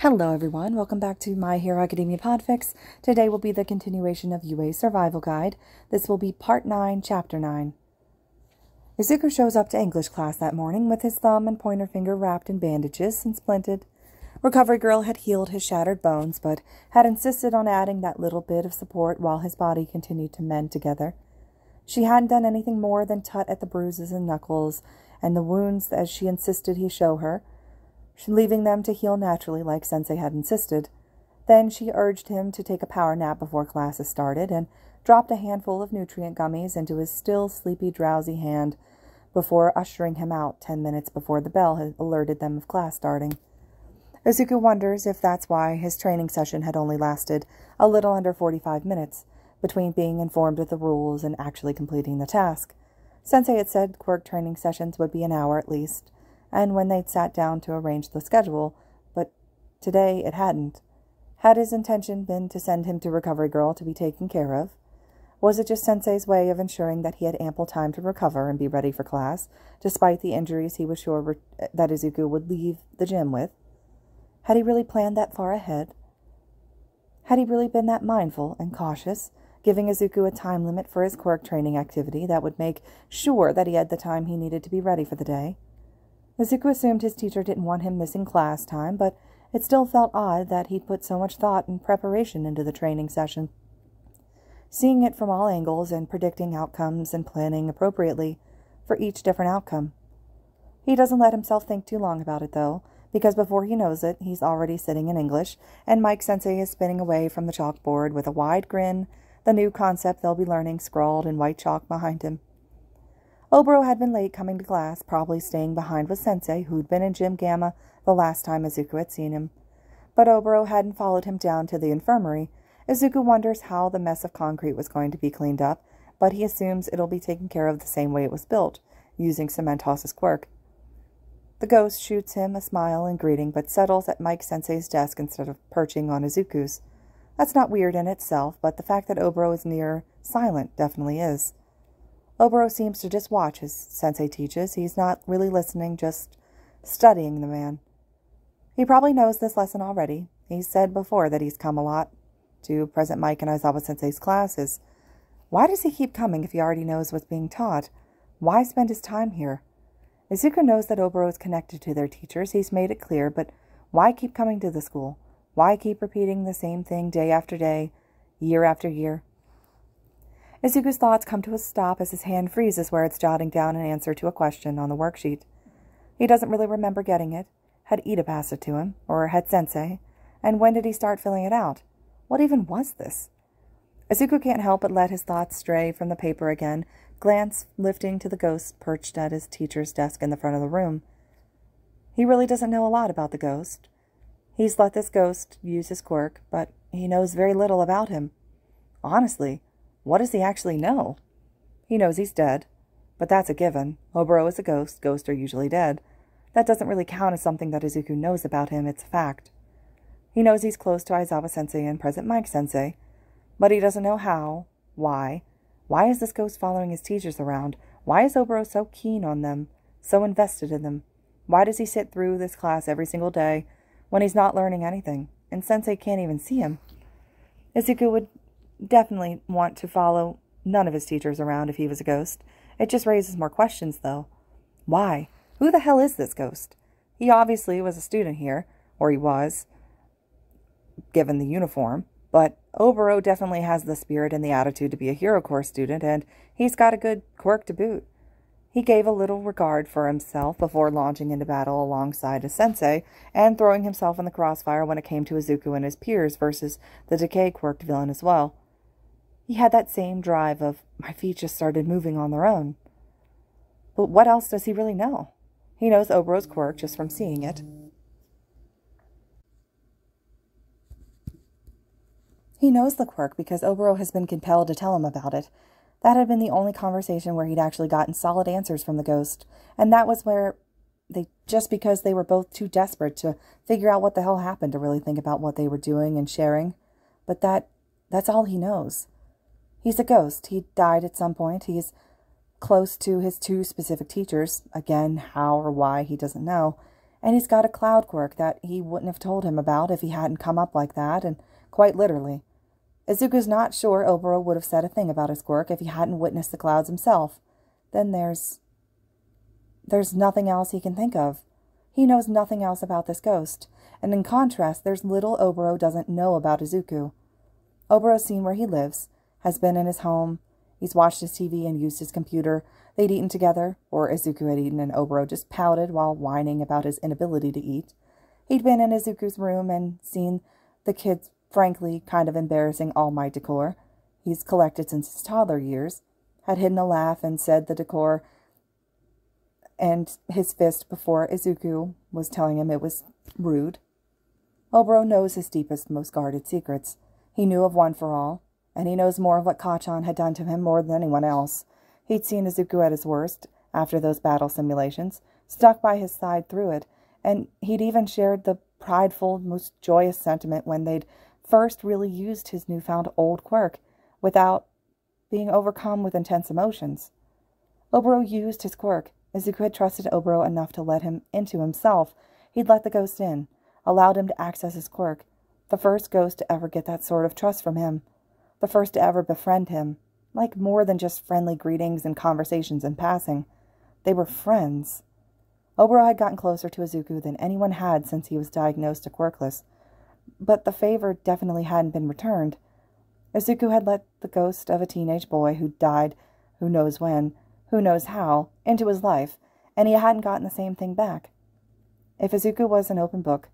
Hello everyone, welcome back to My Hero Academia Podfix. Today will be the continuation of Yuuei Survival Guide. This will be Part 9, Chapter 9. Izuku shows up to English class that morning with his thumb and pointer finger wrapped in bandages and splinted. Recovery Girl had healed his shattered bones, but had insisted on adding that little bit of support while his body continued to mend together. She hadn't done anything more than tut at the bruises and knuckles and the wounds as she insisted he show her, leaving them to heal naturally like Sensei had insisted. Then she urged him to take a power nap before classes started and dropped a handful of nutrient gummies into his still sleepy, drowsy hand before ushering him out 10 minutes before the bell had alerted them of class starting. Izuku wonders if that's why his training session had only lasted a little under 45 minutes, between being informed of the rules and actually completing the task. Sensei had said quirk training sessions would be an hour at least, and when they'd sat down to arrange the schedule, but today it hadn't. Had his intention been to send him to Recovery Girl to be taken care of? Was it just Sensei's way of ensuring that he had ample time to recover and be ready for class, despite the injuries he was sure that Izuku would leave the gym with? Had he really planned that far ahead? Had he really been that mindful and cautious, giving Izuku a time limit for his quirk training activity that would make sure that he had the time he needed to be ready for the day? Izuku assumed his teacher didn't want him missing class time, but it still felt odd that he'd put so much thought and preparation into the training session. Seeing it from all angles and predicting outcomes and planning appropriately for each different outcome. He doesn't let himself think too long about it, though, because before he knows it, he's already sitting in English, and Mike Sensei is spinning away from the chalkboard with a wide grin, the new concept they'll be learning scrawled in white chalk behind him. Oboro had been late coming to class, probably staying behind with Sensei, who'd been in Gym Gamma the last time Izuku had seen him. But Oboro hadn't followed him down to the infirmary. Izuku wonders how the mess of concrete was going to be cleaned up, but he assumes it'll be taken care of the same way it was built, using Cementos' quirk. The ghost shoots him a smile in greeting, but settles at Mike Sensei's desk instead of perching on Izuku's. That's not weird in itself, but the fact that Oboro is near silent definitely is. Oboro seems to just watch as Sensei teaches. He's not really listening, just studying the man. He probably knows this lesson already. He's said before that he's come a lot to present Mike and Aizawa Sensei's classes. Why does he keep coming if he already knows what's being taught? Why spend his time here? Izuku knows that Oboro is connected to their teachers. He's made it clear, but why keep coming to the school? Why keep repeating the same thing day after day, year after year? Izuku's thoughts come to a stop as his hand freezes where it's jotting down an answer to a question on the worksheet. He doesn't really remember getting it. Had Ida passed it to him, or had Sensei? And when did he start filling it out? What even was this? Izuku can't help but let his thoughts stray from the paper again, glance lifting to the ghost perched at his teacher's desk in the front of the room. He really doesn't know a lot about the ghost. He's let this ghost use his quirk, but he knows very little about him. Honestly, what does he actually know? He knows he's dead, but that's a given. Oboro is a ghost. Ghosts are usually dead. That doesn't really count as something that Izuku knows about him. It's a fact. He knows he's close to Aizawa Sensei and present Mike Sensei, but he doesn't know how, why. Why is this ghost following his teachers around? Why is Oboro so keen on them, so invested in them? Why does he sit through this class every single day when he's not learning anything, and Sensei can't even see him? Izuku would definitely want to follow none of his teachers around if he was a ghost. It just raises more questions, though. Why? Who the hell is this ghost? He obviously was a student here, or he was, given the uniform, but Oboro definitely has the spirit and the attitude to be a Hero Corps student, and he's got a good quirk to boot. He gave a little regard for himself before launching into battle alongside his sensei and throwing himself in the crossfire when it came to Izuku and his peers versus the decay quirked villain as well. He had that same drive of, my feet just started moving on their own. But what else does he really know? He knows Oboro's quirk just from seeing it. He knows the quirk because Oboro has been compelled to tell him about it. That had been the only conversation where he'd actually gotten solid answers from the ghost, and that was where just because they were both too desperate to figure out what the hell happened to really think about what they were doing and sharing. But that's all he knows. He's a ghost. He died at some point. He's close to his two specific teachers. Again, how or why, he doesn't know. And he's got a cloud quirk that he wouldn't have told him about if he hadn't come up like that, and quite literally. Izuku's not sure Oboro would have said a thing about his quirk if he hadn't witnessed the clouds himself. Then there's nothing else he can think of. He knows nothing else about this ghost, and in contrast, there's little Oboro doesn't know about Izuku. Oboro's seen where he lives, has been in his home, he's watched his TV and used his computer, they'd eaten together, or Izuku had eaten and Oboro just pouted while whining about his inability to eat. He'd been in Izuku's room and seen the kid's frankly kind of embarrassing All Might decor he's collected since his toddler years, had hidden a laugh and said the decor and his fist before Izuku was telling him it was rude. Oboro knows his deepest, most guarded secrets. He knew of One for All, and he knows more of what Kacchan had done to him more than anyone else. He'd seen Izuku at his worst, after those battle simulations, stuck by his side through it, and he'd even shared the prideful, most joyous sentiment when they'd first really used his newfound old quirk, without being overcome with intense emotions. Oboro used his quirk. Izuku had trusted Oboro enough to let him into himself. He'd let the ghost in, allowed him to access his quirk, the first ghost to ever get that sort of trust from him, the first to ever befriend him, like more than just friendly greetings and conversations in passing. They were friends. Oboro had gotten closer to Izuku than anyone had since he was diagnosed quirkless, but the favor definitely hadn't been returned. Izuku had let the ghost of a teenage boy who died who knows when, who knows how, into his life, and he hadn't gotten the same thing back. If Izuku was an open book,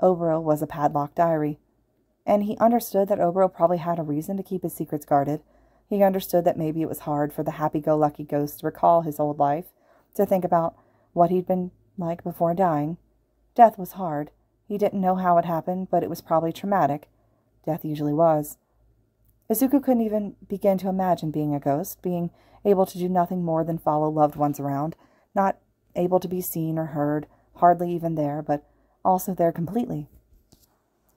Oboro was a padlocked diary. And he understood that Oboro probably had a reason to keep his secrets guarded. He understood that maybe it was hard for the happy-go-lucky ghost to recall his old life, to think about what he'd been like before dying. Death was hard. He didn't know how it happened, but it was probably traumatic. Death usually was. Izuku couldn't even begin to imagine being a ghost, being able to do nothing more than follow loved ones around, not able to be seen or heard, hardly even there, but also there completely.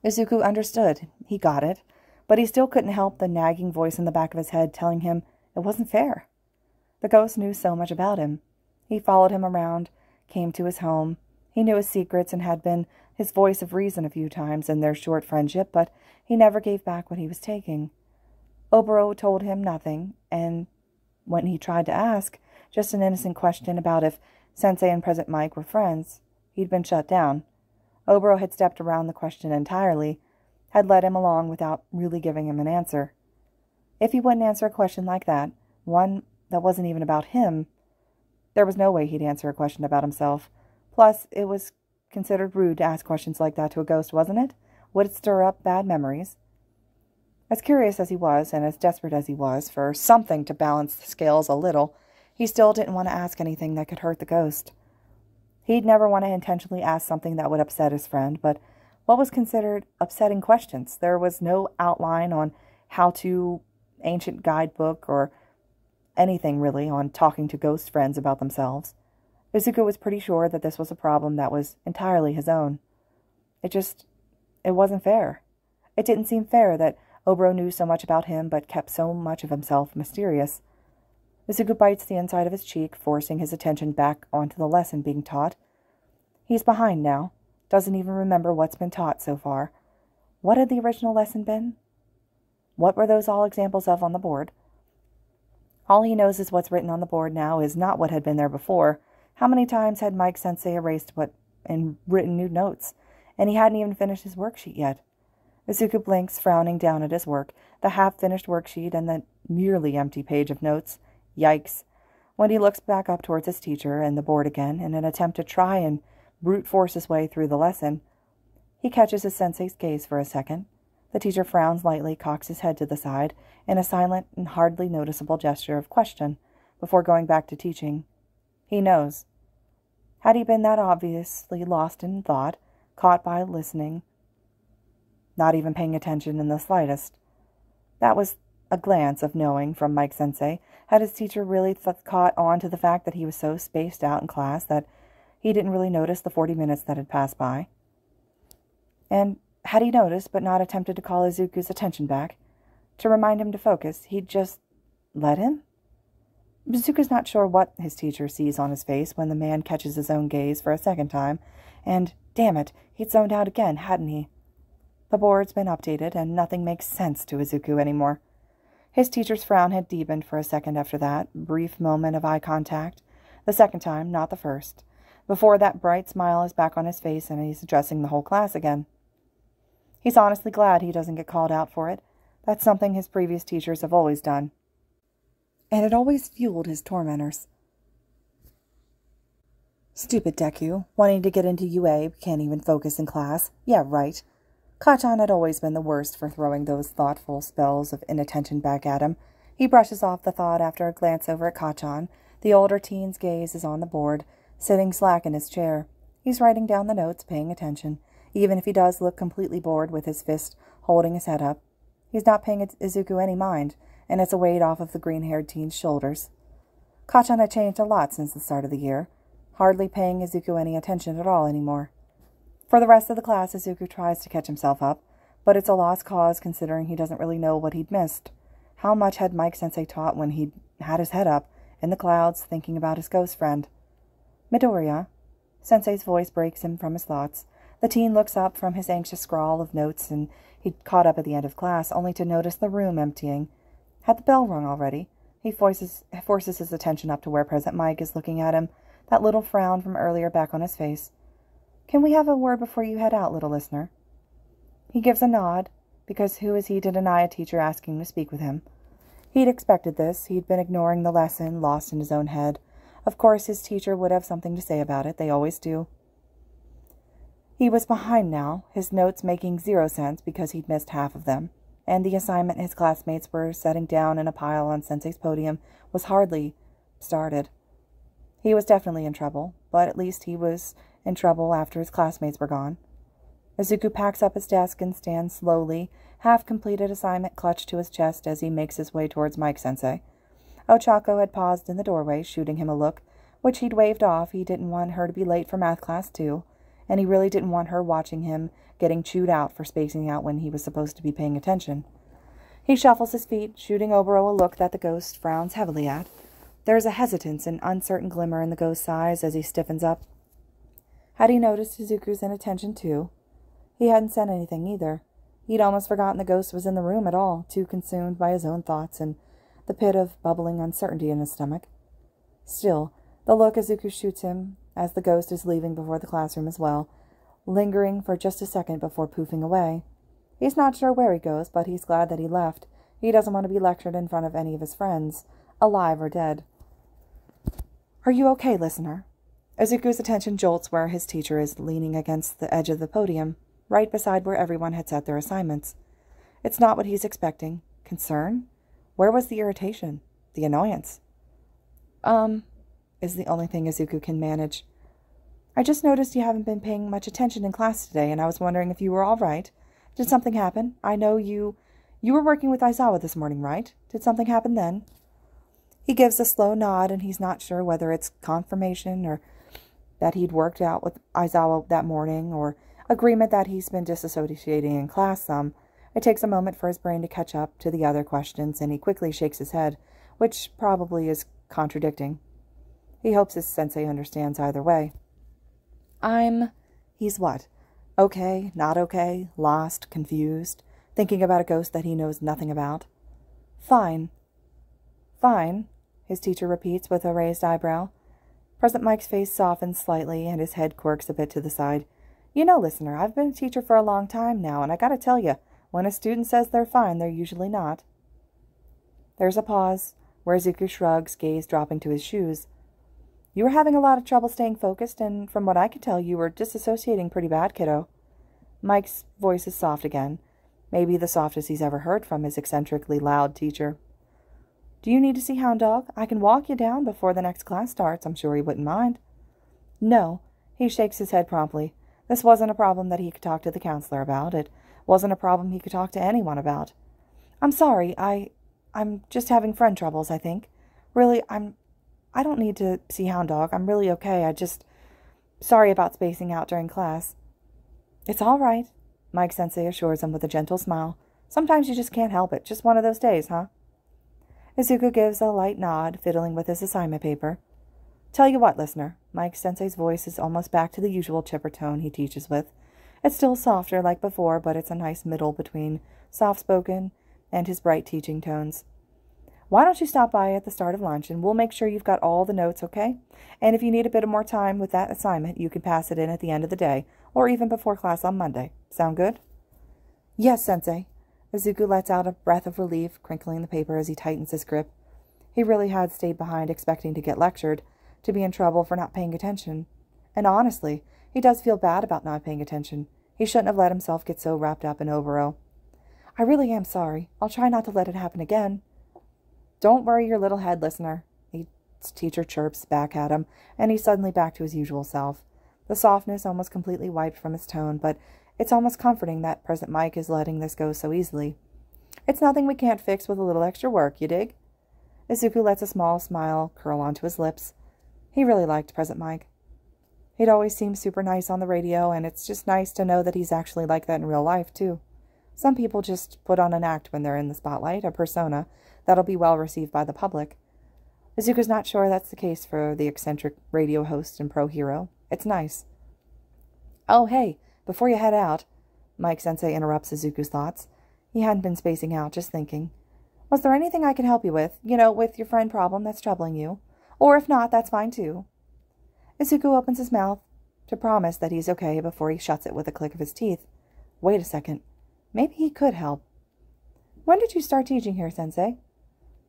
Izuku understood. He got it. But he still couldn't help the nagging voice in the back of his head telling him it wasn't fair. The ghost knew so much about him. He followed him around, came to his home. He knew his secrets and had been his voice of reason a few times in their short friendship, but he never gave back what he was taking. Oboro told him nothing, and when he tried to ask, just an innocent question about if Sensei and President Mike were friends, he'd been shut down. Oboro had stepped around the question entirely, had led him along without really giving him an answer. If he wouldn't answer a question like that, one that wasn't even about him, there was no way he'd answer a question about himself. Plus, it was considered rude to ask questions like that to a ghost, wasn't it? Would it stir up bad memories? As curious as he was, and as desperate as he was for something to balance the scales a little, he still didn't want to ask anything that could hurt the ghost. He'd never want to intentionally ask something that would upset his friend, but what was considered upsetting questions? There was no outline on how-to ancient guidebook or anything really on talking to ghost friends about themselves. Izuku was pretty sure that this was a problem that was entirely his own. It wasn't fair. It didn't seem fair that Oboro knew so much about him but kept so much of himself mysterious. Izuku bites the inside of his cheek, forcing his attention back onto the lesson being taught. He's behind now, doesn't even remember what's been taught so far. What had the original lesson been? What were those all examples of on the board? All he knows is what's written on the board now is not what had been there before. How many times had Mike Sensei erased and written new notes, and he hadn't even finished his worksheet yet? Izuku blinks, frowning down at his work, the half-finished worksheet and the nearly empty page of notes. Yikes. When he looks back up towards his teacher and the board again in an attempt to try and brute force his way through the lesson, he catches his sensei's gaze for a second. The teacher frowns lightly, cocks his head to the side, in a silent and hardly noticeable gesture of question, before going back to teaching. He knows. Had he been that obviously lost in thought, caught by listening, not even paying attention in the slightest? That was a glance of knowing from Mike Sensei. Had his teacher really caught on to the fact that he was so spaced out in class that he didn't really notice the 40 minutes that had passed by? And had he noticed but not attempted to call Izuku's attention back, to remind him to focus, he'd just let him? Izuku's not sure what his teacher sees on his face when the man catches his own gaze for a second time, and, damn it, he'd zoned out again, hadn't he? The board's been updated, and nothing makes sense to Izuku anymore. His teacher's frown had deepened for a second after that brief moment of eye contact, the second time, not the first. Before that bright smile is back on his face and he's addressing the whole class again. He's honestly glad he doesn't get called out for it. That's something his previous teachers have always done. And it always fueled his tormentors. Stupid Deku, wanting to get into Yuuei, can't even focus in class. Yeah, right. Kacchan had always been the worst for throwing those thoughtful spells of inattention back at him. He brushes off the thought after a glance over at Kacchan. The older teen's gaze is on the board, sitting slack in his chair. He's writing down the notes, paying attention, even if he does look completely bored with his fist holding his head up. He's not paying Izuku any mind, and it's a weight off of the green-haired teen's shoulders. Kacchan had changed a lot since the start of the year, hardly paying Izuku any attention at all anymore. For the rest of the class, Izuku tries to catch himself up, but it's a lost cause considering he doesn't really know what he'd missed. How much had Mike-sensei taught when he'd had his head up, in the clouds, thinking about his ghost friend? Midoriya. Sensei's voice breaks him from his thoughts. The teen looks up from his anxious scrawl of notes, and he'd caught up at the end of class, only to notice the room emptying. Had the bell rung already? He forces his attention up to where President Mike is looking at him, that little frown from earlier back on his face. Can we have a word before you head out, little listener? He gives a nod, because who is he to deny a teacher asking to speak with him? He'd expected this. He'd been ignoring the lesson, lost in his own head. Of course, his teacher would have something to say about it. They always do. He was behind now, his notes making 0 sense because he'd missed half of them, and the assignment his classmates were setting down in a pile on Sensei's podium was hardly started. He was definitely in trouble, but at least he was in trouble after his classmates were gone. Izuku packs up his desk and stands slowly, half-completed assignment clutched to his chest as he makes his way towards Mike-sensei. Ochako had paused in the doorway, shooting him a look, which he'd waved off. He didn't want her to be late for math class, too, and he really didn't want her watching him getting chewed out for spacing out when he was supposed to be paying attention. He shuffles his feet, shooting Oboro a look that the ghost frowns heavily at. There's a hesitance and uncertain glimmer in the ghost's eyes as he stiffens up. Had he noticed Izuku's inattention, too? He hadn't said anything, either. He'd almost forgotten the ghost was in the room at all, too consumed by his own thoughts and the pit of bubbling uncertainty in his stomach. Still, the look Izuku shoots him, as the ghost is leaving before the classroom as well, lingering for just a second before poofing away. He's not sure where he goes, but he's glad that he left. He doesn't want to be lectured in front of any of his friends, alive or dead. Are you okay, listener? Izuku's attention jolts where his teacher is leaning against the edge of the podium, right beside where everyone had set their assignments. It's not what he's expecting. Concern? Where was the irritation? The annoyance? Is the only thing Izuku can manage. I just noticed you haven't been paying much attention in class today, and I was wondering if you were all right. Did something happen? I know you were working with Aizawa this morning, right? Did something happen then? He gives a slow nod, and he's not sure whether it's confirmation or that he'd worked out with Aizawa that morning, or agreement that he's been disassociating in class some. It takes a moment for his brain to catch up to the other questions, and he quickly shakes his head, which probably is contradicting. He hopes his sensei understands either way. He's what? Okay, not okay, lost, confused, thinking about a ghost that he knows nothing about. Fine. Fine, his teacher repeats with a raised eyebrow. President Mike's face softens slightly, and his head quirks a bit to the side. You know, listener, I've been a teacher for a long time now, and I gotta tell you, when a student says they're fine, they're usually not. There's a pause, where Izuku shrugs, gaze dropping to his shoes. You were having a lot of trouble staying focused, and from what I can tell, you were disassociating pretty bad, kiddo. Mike's voice is soft again, maybe the softest he's ever heard from his eccentrically loud teacher. Do you need to see Hound Dog? I can walk you down before the next class starts. I'm sure he wouldn't mind. No, he shakes his head promptly. This wasn't a problem that he could talk to the counselor about. It wasn't a problem he could talk to anyone about. I'm sorry, I'm just having friend troubles, I think. Really, I don't need to see Hound Dog. I'm really okay. Sorry about spacing out during class. It's all right, Mike-sensei assures him with a gentle smile. Sometimes you just can't help it. Just one of those days, huh? Izuku gives a light nod, fiddling with his assignment paper. Tell you what, listener. Mike-sensei's voice is almost back to the usual chipper tone he teaches with. It's still softer like before, but it's a nice middle between soft-spoken and his bright teaching tones. Why don't you stop by at the start of lunch, and we'll make sure you've got all the notes, okay? And if you need a bit more time with that assignment, you can pass it in at the end of the day, or even before class on Monday. Sound good? Yes, Sensei. Izuku lets out a breath of relief, crinkling the paper as he tightens his grip. He really had stayed behind expecting to get lectured, to be in trouble for not paying attention. And honestly, he does feel bad about not paying attention. He shouldn't have let himself get so wrapped up in Oboro. I really am sorry. I'll try not to let it happen again. Don't worry your little head, listener. His teacher chirps back at him, and he's suddenly back to his usual self. The softness almost completely wiped from his tone, but it's almost comforting that present Mike is letting this go so easily. It's nothing we can't fix with a little extra work, you dig? Izuku lets a small smile curl onto his lips. He really liked present Mike. He'd always seemed super nice on the radio, and it's just nice to know that he's actually like that in real life, too. Some people just put on an act when they're in the spotlight, a persona that'll be well received by the public. Izuku's not sure that's the case for the eccentric radio host and pro-hero. It's nice. Oh, hey, before you head out, Mike-sensei interrupts Izuku's thoughts. He hadn't been spacing out, just thinking. Was there anything I can help you with? You know, with your friend problem that's troubling you? Or if not, that's fine too. Izuku opens his mouth to promise that he's okay before he shuts it with a click of his teeth. Wait a second. Maybe he could help. When did you start teaching here, Sensei?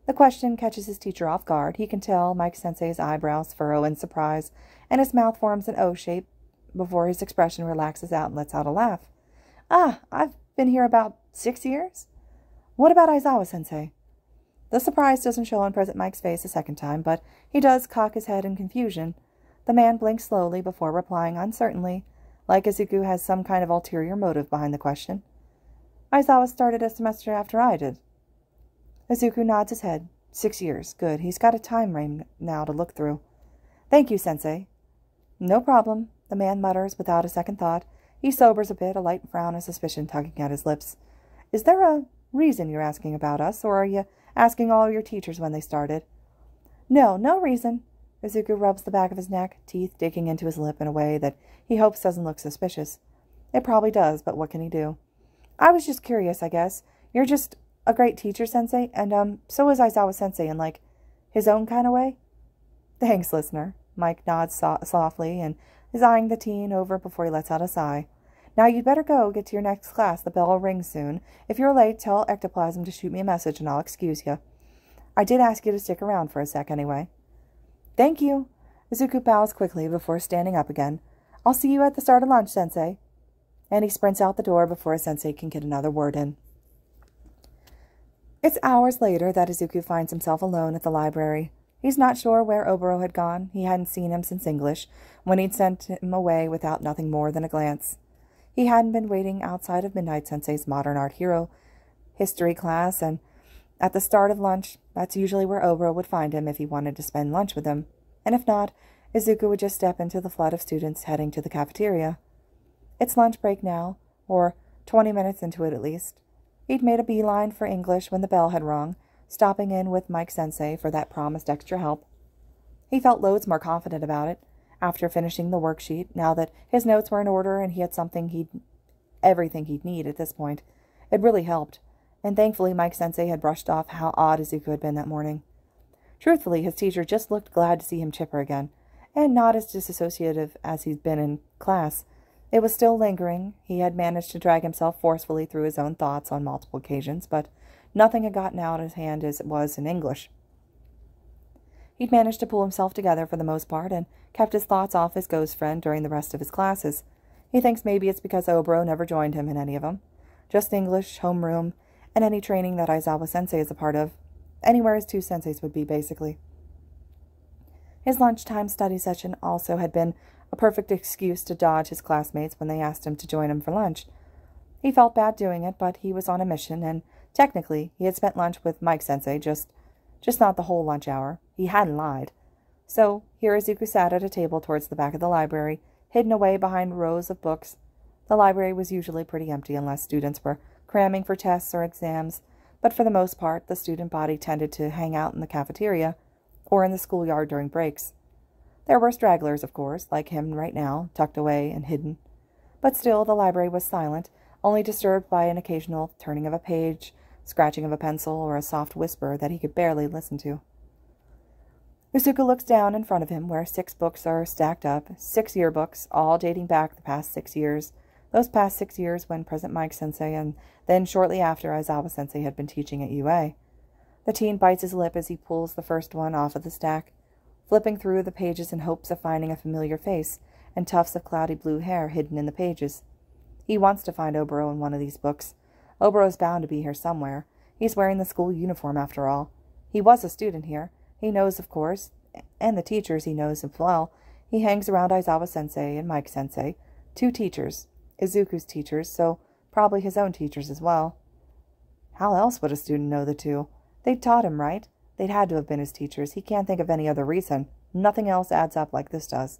The question catches his teacher off guard. He can tell Mike-sensei's eyebrows furrow in surprise, and his mouth forms an O shape before his expression relaxes out and lets out a laugh. Ah, I've been here about 6 years. What about Aizawa-sensei? The surprise doesn't show on present Mike's face a second time, but he does cock his head in confusion. The man blinks slowly before replying uncertainly, like Izuku has some kind of ulterior motive behind the question. Aizawa started a semester after I did. Izuku nods his head. 6 years. Good. He's got a time frame now to look through. Thank you, Sensei. No problem, the man mutters without a second thought. He sobers a bit, a light frown of suspicion tugging at his lips. Is there a reason you're asking about us, or are you asking all your teachers when they started? No, no reason. Izuku rubs the back of his neck, teeth digging into his lip in a way that he hopes doesn't look suspicious. It probably does, but what can he do? I was just curious, I guess. You're just a great teacher, Sensei, and so is Aizawa-sensei in, like, his own kind of way? Thanks, listener. Mike nods softly and is eyeing the teen over before he lets out a sigh. Now you'd better go get to your next class. The bell will ring soon. If you're late, tell Ectoplasm to shoot me a message and I'll excuse you. I did ask you to stick around for a sec anyway. Thank you. Izuku bows quickly before standing up again. I'll see you at the start of lunch, Sensei. And he sprints out the door before his sensei can get another word in. It's hours later that Izuku finds himself alone at the library. He's not sure where Oboro had gone. He hadn't seen him since English, when he'd sent him away without nothing more than a glance. He hadn't been waiting outside of Midnight Sensei's Modern Art Hero history class, and at the start of lunch, that's usually where Oboro would find him if he wanted to spend lunch with him. And if not, Izuku would just step into the flood of students heading to the cafeteria. It's lunch break now, or 20 minutes into it at least. He'd made a beeline for English when the bell had rung, stopping in with Mike-sensei for that promised extra help. He felt loads more confident about it, after finishing the worksheet, now that his notes were in order and he had everything he'd need at this point. It really helped, and thankfully Mike-sensei had brushed off how odd Izuku had been that morning. Truthfully, his teacher just looked glad to see him chipper again, and not as disassociative as he'd been in class. It was still lingering. He had managed to drag himself forcefully through his own thoughts on multiple occasions, but nothing had gotten out of his hand as it was in English. He'd managed to pull himself together for the most part, and kept his thoughts off his ghost friend during the rest of his classes. He thinks maybe it's because Oboro never joined him in any of them. Just English, homeroom, and any training that Aizawa-sensei is a part of. Anywhere his two senseis would be, basically. His lunchtime study session also had been a perfect excuse to dodge his classmates when they asked him to join him for lunch. He felt bad doing it, but he was on a mission, and technically he had spent lunch with Mike-sensei, just not the whole lunch hour. He hadn't lied. So here Izuku sat at a table towards the back of the library, hidden away behind rows of books. The library was usually pretty empty unless students were cramming for tests or exams, but for the most part, the student body tended to hang out in the cafeteria or in the schoolyard during breaks. There were stragglers, of course, like him right now, tucked away and hidden. But still, the library was silent, only disturbed by an occasional turning of a page, scratching of a pencil, or a soft whisper that he could barely listen to. Usuku looks down in front of him, where 6 books are stacked up, 6 yearbooks, all dating back the past 6 years, those past 6 years when present Mike Sensei and then shortly after Aizawa Sensei had been teaching at Yuuei. The teen bites his lip as he pulls the first one off of the stack, flipping through the pages in hopes of finding a familiar face and tufts of cloudy blue hair hidden in the pages. He wants to find Oboro in one of these books. Oboro's bound to be here somewhere. He's wearing the school uniform after all. He was a student here. He knows, of course, and the teachers he knows as well. He hangs around Aizawa Sensei and Mike Sensei, 2 teachers, Izuku's teachers, so probably his own teachers as well. How else would a student know the 2? They'd taught him, right? They'd had to have been his teachers. He can't think of any other reason. Nothing else adds up like this does.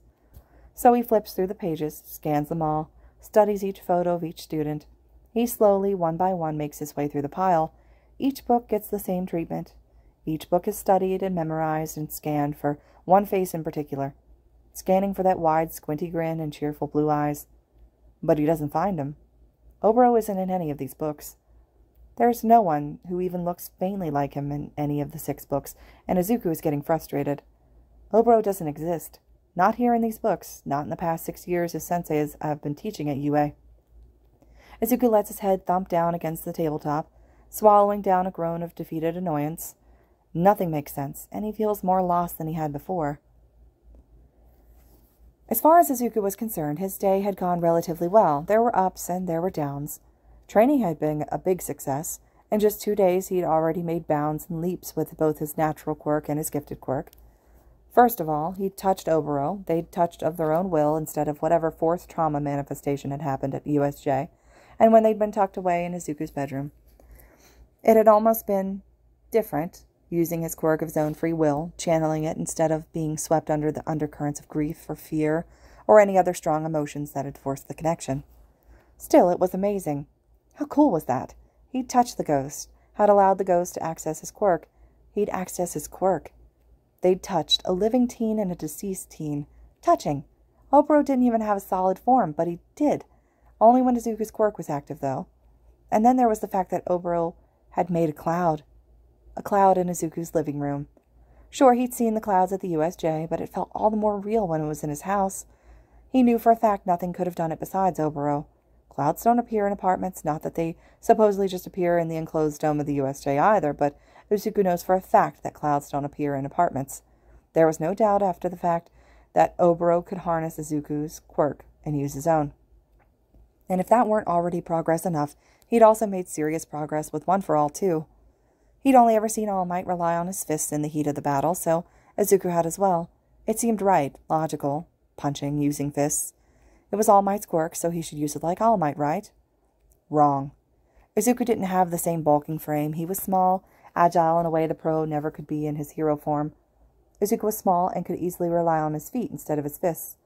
So he flips through the pages, scans them all, studies each photo of each student. He slowly, one by one, makes his way through the pile. Each book gets the same treatment. Each book is studied and memorized and scanned for one face in particular, scanning for that wide, squinty grin and cheerful blue eyes. But he doesn't find him. Oboro isn't in any of these books. There's no one who even looks faintly like him in any of the 6 books, and Izuku is getting frustrated. Oboro doesn't exist. Not here in these books, not in the past 6 years his senseis have been teaching at Yuuei. Izuku lets his head thump down against the tabletop, swallowing down a groan of defeated annoyance. Nothing makes sense, and he feels more lost than he had before. As far as Izuku was concerned, his day had gone relatively well. There were ups and there were downs. Training had been a big success. In just 2 days, he'd already made bounds and leaps with both his natural quirk and his gifted quirk. First of all, he'd touched Oboro. They'd touched of their own will instead of whatever 4th trauma manifestation had happened at USJ, and when they'd been tucked away in Izuku's bedroom. It had almost been different, using his quirk of his own free will, channeling it instead of being swept under the undercurrents of grief or fear or any other strong emotions that had forced the connection. Still, it was amazing. How cool was that? He'd touched the ghost, had allowed the ghost to access his quirk. He'd access his quirk. They'd touched a living teen and a deceased teen. Touching. Oboro didn't even have a solid form, but he did. Only when Izuku's quirk was active, though. And then there was the fact that Oboro had made a cloud in Izuku's living room. Sure, he'd seen the clouds at the USJ, but it felt all the more real when it was in his house. He knew for a fact nothing could have done it besides Oboro. Clouds don't appear in apartments, not that they supposedly just appear in the enclosed dome of the USJ either, but Izuku knows for a fact that clouds don't appear in apartments. There was no doubt after the fact that Oboro could harness Izuku's quirk and use his own. And if that weren't already progress enough, he'd also made serious progress with One for All, too. He'd only ever seen All Might rely on his fists in the heat of the battle, so Izuku had as well. It seemed right, logical, punching, using fists. It was All Might's quirk, so he should use it like All Might, right? Wrong. Izuku didn't have the same bulking frame. He was small, agile in a way the pro never could be in his hero form. Izuku was small and could easily rely on his feet instead of his fists.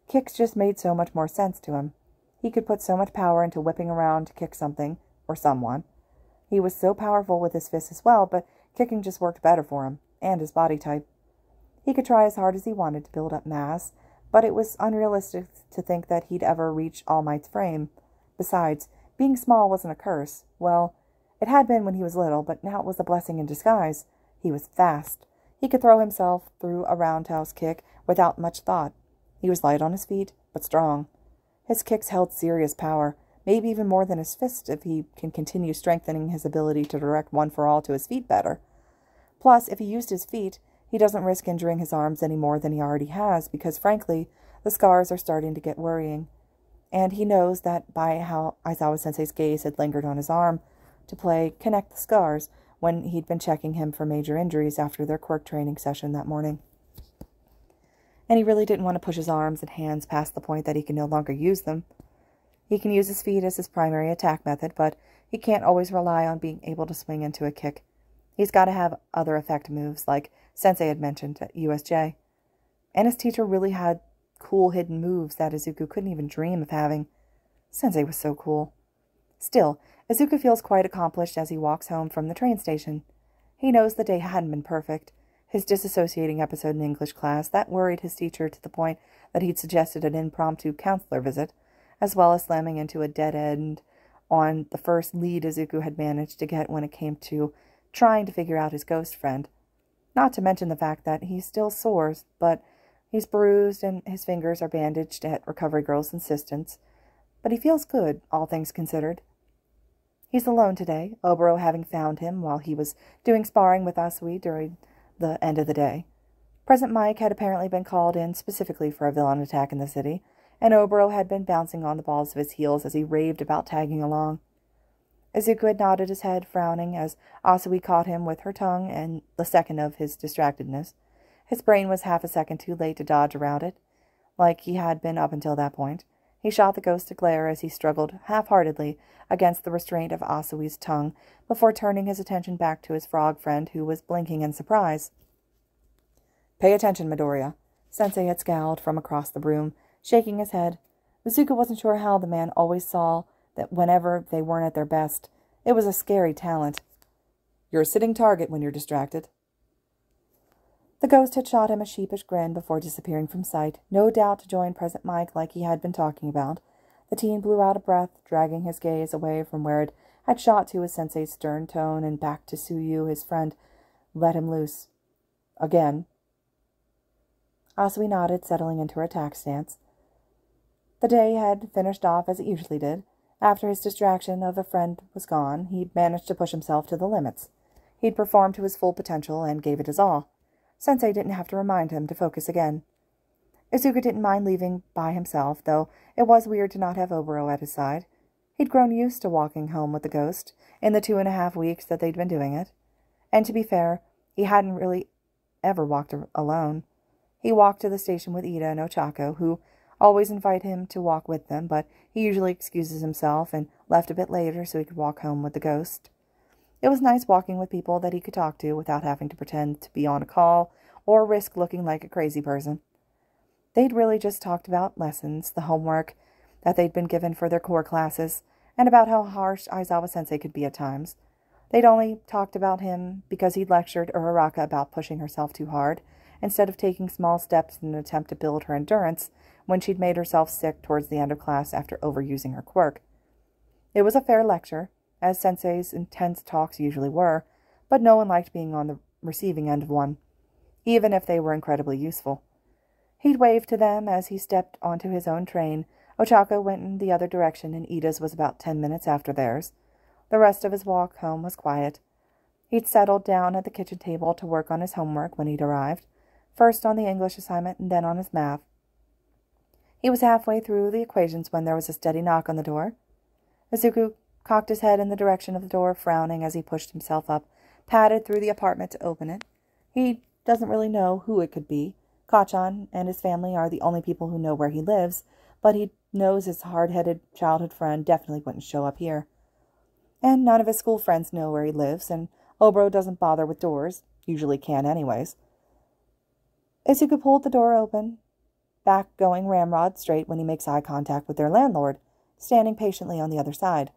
Kicks just made so much more sense to him. He could put so much power into whipping around to kick something, or someone. He was so powerful with his fists as well, but kicking just worked better for him, and his body type. He could try as hard as he wanted to build up mass, but it was unrealistic to think that he'd ever reach All Might's frame. Besides, being small wasn't a curse. Well, it had been when he was little, but now it was a blessing in disguise. He was fast. He could throw himself through a roundhouse kick without much thought. He was light on his feet, but strong. His kicks held serious power, maybe even more than his fists if he can continue strengthening his ability to direct One for All to his feet better. Plus, if he used his feet, he doesn't risk injuring his arms any more than he already has, because, frankly, the scars are starting to get worrying. And he knows that by how Aizawa Sensei's gaze had lingered on his arm to play Connect the Scars when he'd been checking him for major injuries after their quirk training session that morning. And he really didn't want to push his arms and hands past the point that he can no longer use them. He can use his feet as his primary attack method, but he can't always rely on being able to swing into a kick. He's got to have other effect moves, like Sensei had mentioned at USJ. And his teacher really had cool hidden moves that Izuku couldn't even dream of having. Sensei was so cool. Still, Izuku feels quite accomplished as he walks home from the train station. He knows the day hadn't been perfect. His disassociating episode in English class, that worried his teacher to the point that he'd suggested an impromptu counselor visit, as well as slamming into a dead end on the first lead Izuku had managed to get when it came to trying to figure out his ghost friend. Not to mention the fact that he still sores, but he's bruised and his fingers are bandaged at Recovery Girl's insistence. But he feels good, all things considered. He's alone today, Oboro having found him while he was doing sparring with Asui during the end of the day. Present Mike had apparently been called in specifically for a villain attack in the city, and Oboro had been bouncing on the balls of his heels as he raved about tagging along. Izuku had nodded his head, frowning, as Asui caught him with her tongue and the second of his distractedness. His brain was half a second too late to dodge around it, like he had been up until that point. He shot the ghost a glare as he struggled half-heartedly against the restraint of Asui's tongue before turning his attention back to his frog friend, who was blinking in surprise. "Pay attention, Midoriya," Sensei had scowled from across the room, shaking his head. Izuku wasn't sure how the man always saw that whenever they weren't at their best. It was a scary talent. "You're a sitting target when you're distracted." The ghost had shot him a sheepish grin before disappearing from sight, no doubt to join Present Mike like he had been talking about. The teen blew out a breath, dragging his gaze away from where it had shot to his sensei's stern tone and back to Suyu, his friend. "Let him loose." "Again." Asui nodded, settling into her attack stance. The day had finished off as it usually did. After his distraction of a friend was gone, he'd managed to push himself to the limits. He'd performed to his full potential and gave it his all. Sensei didn't have to remind him to focus again. Izuku didn't mind leaving by himself, though it was weird to not have Oboro at his side. He'd grown used to walking home with the ghost in the 2.5 weeks that they'd been doing it. And to be fair, he hadn't really ever walked alone. He walked to the station with Ida and Ochako, who always invite him to walk with them, but he usually excuses himself and left a bit later so he could walk home with the ghost. It was nice walking with people that he could talk to without having to pretend to be on a call or risk looking like a crazy person. They'd really just talked about lessons, the homework that they'd been given for their core classes, and about how harsh Aizawa-sensei could be at times. They'd only talked about him because he'd lectured Uraraka about pushing herself too hard, instead of taking small steps in an attempt to build her endurance when she'd made herself sick towards the end of class after overusing her quirk. It was a fair lecture, as sensei's intense talks usually were, but no one liked being on the receiving end of one, even if they were incredibly useful. He'd waved to them as he stepped onto his own train. Ochako went in the other direction, and Ida's was about 10 minutes after theirs. The rest of his walk home was quiet. He'd settled down at the kitchen table to work on his homework when he'd arrived, first on the English assignment and then on his math. He was halfway through the equations when there was a steady knock on the door. Izuku cocked his head in the direction of the door, frowning as he pushed himself up, padded through the apartment to open it. He doesn't really know who it could be. Kachan and his family are the only people who know where he lives, but he knows his hard-headed childhood friend definitely wouldn't show up here. And none of his school friends know where he lives, and Oboro doesn't bother with doors, usually can anyways. Izuku pulled the door open, back going ramrod straight when he makes eye contact with their landlord, standing patiently on the other side.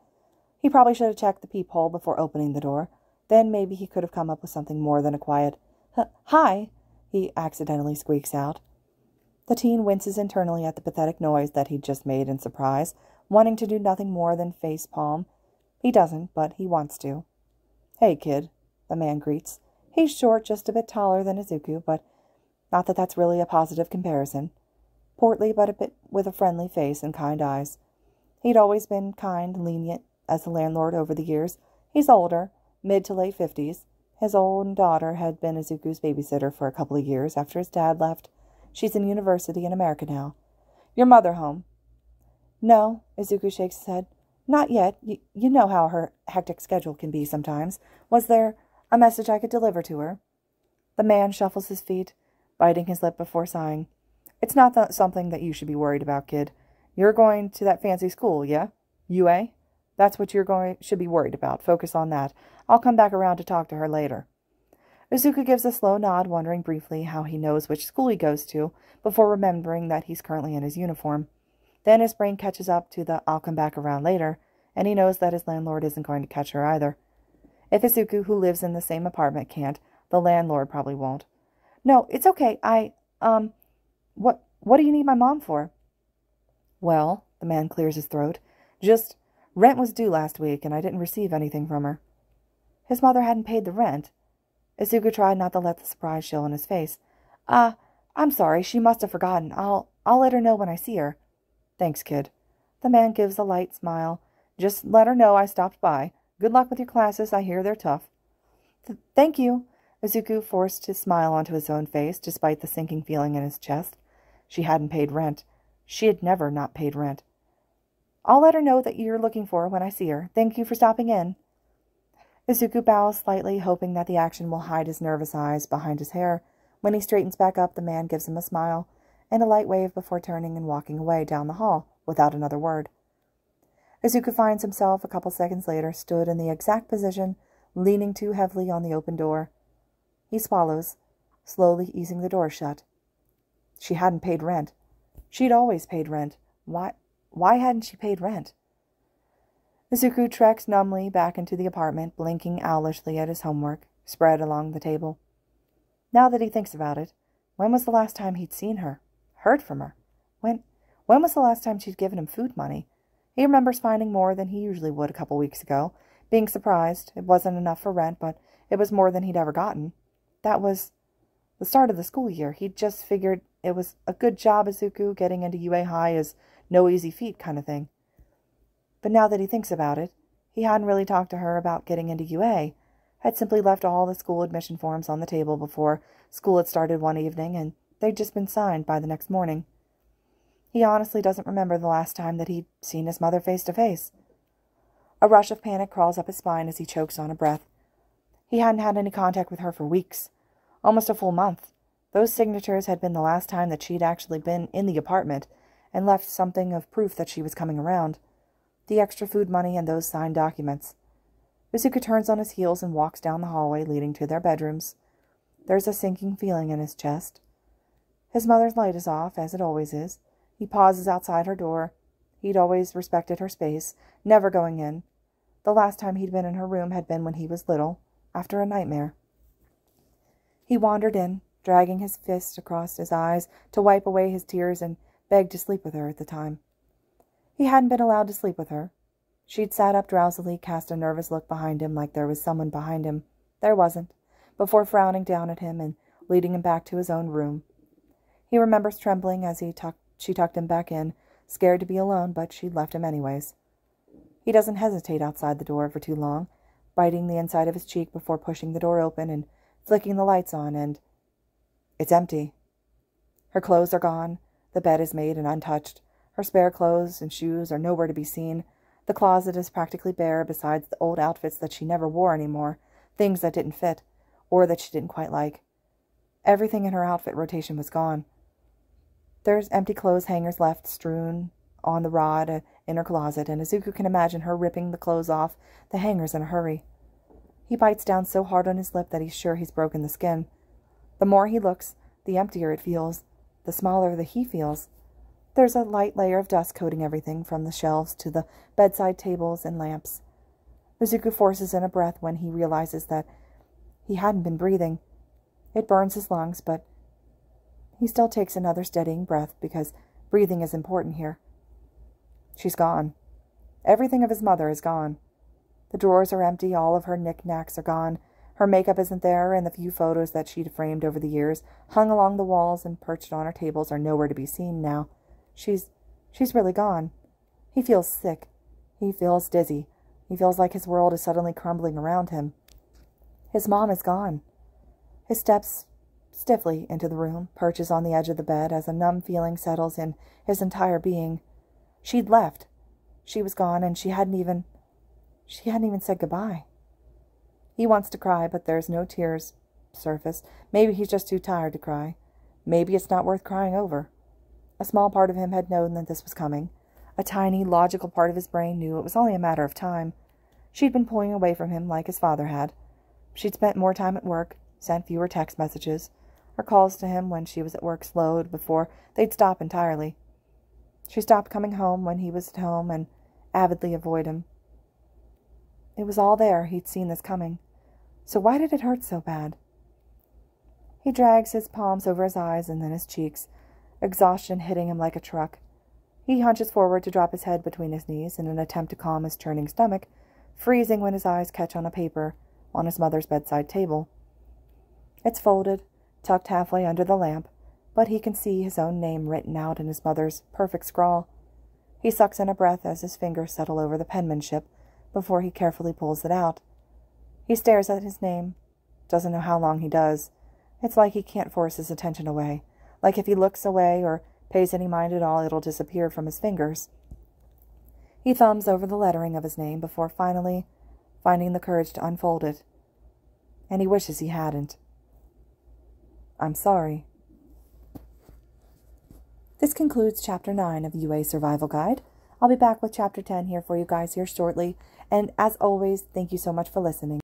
He probably should have checked the peephole before opening the door. Then maybe he could have come up with something more than a quiet, "Hi," he accidentally squeaks out. The teen winces internally at the pathetic noise that he'd just made in surprise, wanting to do nothing more than face palm. He doesn't, but he wants to. "Hey, kid," the man greets. He's short, just a bit taller than Izuku, but not that that's really a positive comparison. Portly, but a bit with a friendly face and kind eyes. He'd always been kind, lenient as the landlord over the years. He's older, mid to late 50s. His own daughter had been Izuku's babysitter for a couple of years after his dad left. She's in university in America now. "Your mother home?" "No," Izuku shakes his head. "Not yet. You know how her hectic schedule can be sometimes. Was there a message I could deliver to her?" The man shuffles his feet, biting his lip before sighing. "It's not something that you should be worried about, kid. You're going to that fancy school, yeah? Yuuei? That's what should be worried about. Focus on that. I'll come back around to talk to her later." Izuku gives a slow nod, wondering briefly how he knows which school he goes to, before remembering that he's currently in his uniform. Then his brain catches up to the "I'll come back around later," and he knows that his landlord isn't going to catch her either. If Izuku, who lives in the same apartment, can't, the landlord probably won't. No, it's okay. What do you need my mom for? Well, the man clears his throat. Just, rent was due last week, and I didn't receive anything from her. His mother hadn't paid the rent. Izuku tried not to let the surprise show on his face. I'm sorry, she must have forgotten. I'll let her know when I see her. Thanks, kid. The man gives a light smile. Just let her know I stopped by. Good luck with your classes. I hear they're tough. Thank you. Izuku forced his smile onto his own face, despite the sinking feeling in his chest. She hadn't paid rent. She had never not paid rent. I'll let her know that you're looking for her when I see her. Thank you for stopping in. Izuku bows slightly, hoping that the action will hide his nervous eyes behind his hair. When he straightens back up, the man gives him a smile and a light wave before turning and walking away down the hall without another word. Izuku finds himself, a couple seconds later, stood in the exact position, leaning too heavily on the open door. He swallows, slowly easing the door shut. She hadn't paid rent. She'd always paid rent. Why hadn't she paid rent? Izuku treks numbly back into the apartment, blinking owlishly at his homework, spread along the table. Now that he thinks about it, when was the last time he'd seen her? Heard from her? When was the last time she'd given him food money? He remembers finding more than he usually would a couple weeks ago, being surprised. It wasn't enough for rent, but it was more than he'd ever gotten. That was the start of the school year. He'd just figured it was a good job, Izuku. Getting into Yuuei High is no easy feat kind of thing. But now that he thinks about it, he hadn't really talked to her about getting into Yuuei. Had simply left all the school admission forms on the table before school had started one evening, and they'd just been signed by the next morning. He honestly doesn't remember the last time that he'd seen his mother face to face. A rush of panic crawls up his spine as he chokes on a breath. He hadn't had any contact with her for weeks, almost a full month. Those signatures had been the last time that she'd actually been in the apartment and left something of proof that she was coming around. The extra food money and those signed documents. Izuku turns on his heels and walks down the hallway leading to their bedrooms. There's a sinking feeling in his chest. His mother's light is off, as it always is. He pauses outside her door. He'd always respected her space, never going in. The last time he'd been in her room had been when he was little, after a nightmare. He wandered in, dragging his fist across his eyes to wipe away his tears, and begged to sleep with her at the time. He hadn't been allowed to sleep with her. She'd sat up drowsily, cast a nervous look behind him like there was someone behind him. There wasn't, before frowning down at him and leading him back to his own room. He remembers trembling as she tucked him back in, scared to be alone, but she'd left him anyways. He doesn't hesitate outside the door for too long, biting the inside of his cheek before pushing the door open and flicking the lights on, and it's empty. Her clothes are gone. The bed is made and untouched. Her spare clothes and shoes are nowhere to be seen. The closet is practically bare, besides the old outfits that she never wore anymore, things that didn't fit, or that she didn't quite like. Everything in her outfit rotation was gone. There's empty clothes hangers left strewn on the rod in her closet, and Izuku can imagine her ripping the clothes off the hangers in a hurry. He bites down so hard on his lip that he's sure he's broken the skin. The more he looks, the emptier it feels, the smaller the he feels. There's a light layer of dust coating everything, from the shelves to the bedside tables and lamps. Izuku forces in a breath when he realizes that he hadn't been breathing. It burns his lungs, but he still takes another steadying breath because breathing is important here. She's gone. Everything of his mother is gone. The drawers are empty, all of her knickknacks are gone. Her makeup isn't there, and the few photos that she'd framed over the years, hung along the walls and perched on her tables, are nowhere to be seen now. She's really gone. He feels sick. He feels dizzy. He feels like his world is suddenly crumbling around him. His mom is gone. He steps stiffly into the room, perches on the edge of the bed as a numb feeling settles in his entire being. She'd left. She was gone, and she hadn't even said goodbye. He wants to cry, but there's no tears surface. Maybe he's just too tired to cry. Maybe it's not worth crying over. A small part of him had known that this was coming. A tiny, logical part of his brain knew it was only a matter of time. She'd been pulling away from him like his father had. She'd spent more time at work, sent fewer text messages. Her calls to him when she was at work slowed before they'd stop entirely. She stopped coming home when he was at home and avidly avoid him. It was all there. He'd seen this coming. So why did it hurt so bad? He drags his palms over his eyes and then his cheeks, exhaustion hitting him like a truck. He hunches forward to drop his head between his knees in an attempt to calm his churning stomach, freezing when his eyes catch on a paper on his mother's bedside table. It's folded, tucked halfway under the lamp, but he can see his own name written out in his mother's perfect scrawl. He sucks in a breath as his fingers settle over the penmanship before he carefully pulls it out. He stares at his name. Doesn't know how long he does. It's like he can't force his attention away. Like if he looks away or pays any mind at all, it'll disappear from his fingers. He thumbs over the lettering of his name before finally finding the courage to unfold it. And he wishes he hadn't. I'm sorry. This concludes Chapter 9 of Yuuei Survival Guide. I'll be back with Chapter 10 here for you guys here shortly. And as always, thank you so much for listening.